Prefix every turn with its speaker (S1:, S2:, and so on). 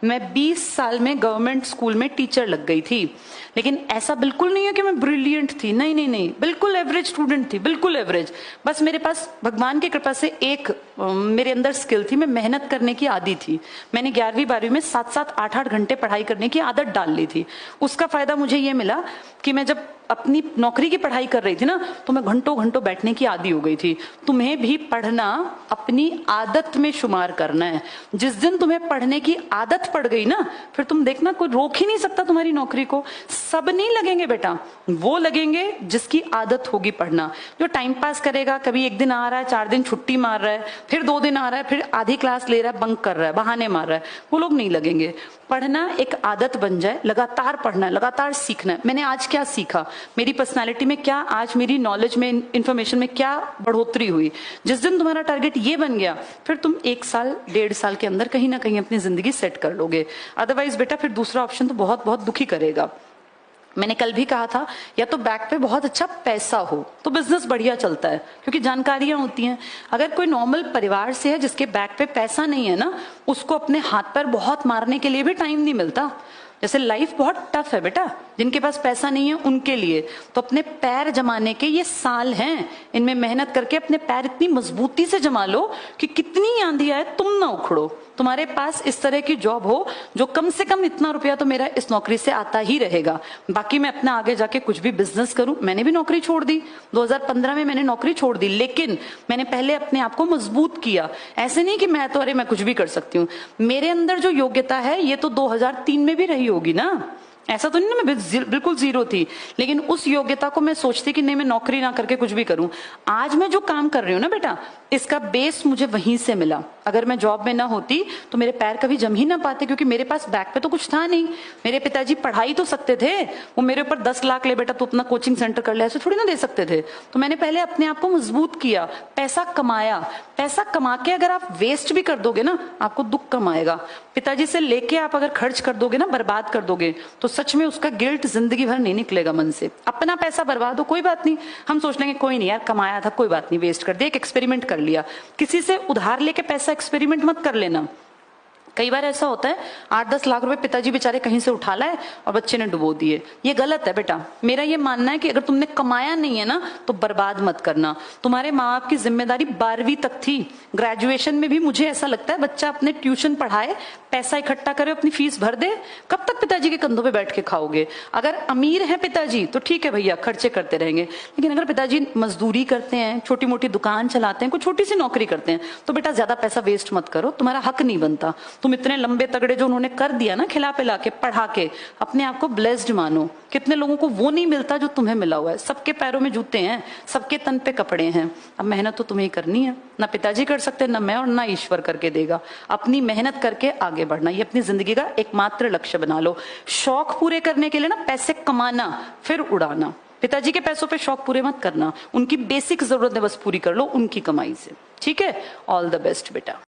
S1: मैं 20 साल में गवर्नमेंट स्कूल में टीचर लग गई थी, लेकिन ऐसा बिल्कुल नहीं है कि मैं ब्रिलियंट थी। नहीं नहीं नहीं, बिल्कुल एवरेज स्टूडेंट थी, बिल्कुल एवरेज। बस मेरे पास भगवान की कृपा से एक मेरे अंदर स्किल थी, मैं मेहनत करने की आदी थी। मैंने 11वीं 12वीं में 7-7 8-8 घंटे पढ़ाई करने की आदत डाल ली थी। उसका फायदा मुझे ये मिला कि मैं जब अपनी नौकरी की पढ़ाई कर रही थी ना, तो मैं घंटों घंटों बैठने की आदी हो गई थी। तुम्हें भी पढ़ना अपनी आदत में शुमार करना है। जिस दिन तुम्हें पढ़ने की आदत पड़ गई ना, फिर तुम देखना कोई रोक ही नहीं सकता तुम्हारी नौकरी को। सब नहीं लगेंगे बेटा, वो लगेंगे जिसकी आदत होगी पढ़ना। जो टाइम पास करेगा, कभी एक दिन आ रहा है, 4 दिन छुट्टी मार रहा है, फिर 2 दिन आ रहा है, फिर आधी क्लास ले रहा है, बंक कर रहा है, बहाने मार रहा है, वो लोग नहीं लगेंगे। पढ़ना एक आदत बन जाए, लगातार पढ़ना है, लगातार सीखना है। मैंने आज क्या सीखा, मेरी पर्सनालिटी में क्या, आज मेरी नॉलेज में, इंफॉर्मेशन में क्या बढ़ोतरी हुई। जिस दिन तुम्हारा टारगेट ये बन गया, फिर तुम 1 साल 1.5 साल के अंदर कहीं ना कहीं अपनी जिंदगी सेट कर लोगे। अदरवाइज बेटा फिर दूसरा ऑप्शन तो बहुत बहुत दुखी करेगा। मैंने कल भी कहा था, या तो बैक पे बहुत अच्छा पैसा हो तो बिजनेस बढ़िया चलता है, क्योंकि जानकारियां होती हैं। अगर कोई नॉर्मल परिवार से है जिसके बैक पे पैसा नहीं है ना, उसको अपने हाथ पर बहुत मारने के लिए भी टाइम नहीं मिलता। जैसे लाइफ बहुत टफ है बेटा, जिनके पास पैसा नहीं है उनके लिए तो अपने पैर जमाने के ये साल हैं। इनमें मेहनत करके अपने पैर इतनी मजबूती से जमा लो कि कितनी आंधी आए तुम ना उखड़ो। तुम्हारे पास इस तरह की जॉब हो जो कम से कम इतना रुपया तो मेरा इस नौकरी से आता ही रहेगा, बाकी मैं अपना आगे जाके कुछ भी बिजनेस करूं। मैंने भी नौकरी छोड़ दी, 2015 में मैंने नौकरी छोड़ दी, लेकिन मैंने पहले अपने आप को मजबूत किया। ऐसे नहीं कि मैं तो अरे मैं कुछ भी कर सकती हूँ। मेरे अंदर जो योग्यता है ये तो 2003 में भी रही होगी ना, ऐसा तो नहीं ना मैं बिल्कुल जीरो थी, लेकिन उस योग्यता को मैं सोचती कि नहीं मैं नौकरी ना करके कुछ भी करूं। आज मैं जो काम कर रही हूं ना बेटा, इसका बेस मुझे वहीं से मिला। अगर मैं जॉब में ना होती तो मेरे पैर कभी जम ही ना पाते, क्योंकि मेरे पास बैक पे तो कुछ था नहीं। मेरे पिताजी पढ़ाई तो सकते थे, वो मेरे ऊपर 10 लाख ले बेटा तो अपना कोचिंग सेंटर कर ले, ऐसे थोड़ी ना दे सकते थे। तो मैंने पहले अपने आप को मजबूत किया, पैसा कमाया। पैसा कमा के अगर आप वेस्ट भी कर दोगे ना, आपको दुख कम आएगा। पिताजी से लेके आप अगर खर्च कर दोगे ना, बर्बाद कर दोगे, तो सच में उसका गिल्ट जिंदगी भर नहीं निकलेगा मन से। अपना पैसा बर्बाद हो कोई बात नहीं, हम सोच लेंगे कोई नहीं यार कमाया था, कोई बात नहीं, वेस्ट कर दिया, एक एक्सपेरिमेंट कर लिया। किसी से उधार लेके पैसा एक्सपेरिमेंट मत कर लेना। कई बार ऐसा होता है 8-10 लाख रुपए पिताजी बेचारे कहीं से उठा लाए और बच्चे ने डुबो दिए। ये गलत है बेटा। मेरा ये मानना है कि अगर तुमने कमाया नहीं है ना तो बर्बाद मत करना। तुम्हारे माँ बाप की जिम्मेदारी 12वीं तक थी। ग्रेजुएशन में भी मुझे ऐसा लगता है बच्चा अपने ट्यूशन पढ़ाए, पैसा इकट्ठा करे, अपनी फीस भर दे। कब तक पिताजी के कंधों पे बैठ के खाओगे? अगर अमीर है पिताजी तो ठीक है भैया, खर्चे करते रहेंगे, लेकिन अगर पिताजी मजदूरी करते हैं, छोटी मोटी दुकान चलाते हैं, कोई छोटी सी नौकरी करते हैं, तो बेटा ज्यादा पैसा वेस्ट मत करो, तुम्हारा हक नहीं बनता। तुम इतने लंबे तगड़े जो उन्होंने कर दिया ना, खिला पिला के पढ़ा के, अपने आप को ब्लेस्ड मानो। कितने लोगों को वो नहीं मिलता जो तुम्हें मिला हुआ है। सबके पैरों में जूते हैं, सबके तन पे कपड़े हैं। अब मेहनत तो तुम्हें ही करनी है, ना पिताजी कर सकते, ना मैं, और ना ईश्वर करके देगा। अपनी मेहनत करके आगे बढ़ना, ये अपनी जिंदगी का एकमात्र लक्ष्य बना लो। शौक पूरे करने के लिए ना पैसे कमाना फिर उड़ाना। पिताजी के पैसों पे शौक पूरे मत करना, उनकी बेसिक जरूरतें बस पूरी कर लो उनकी कमाई से। ठीक है, ऑल द बेस्ट बेटा।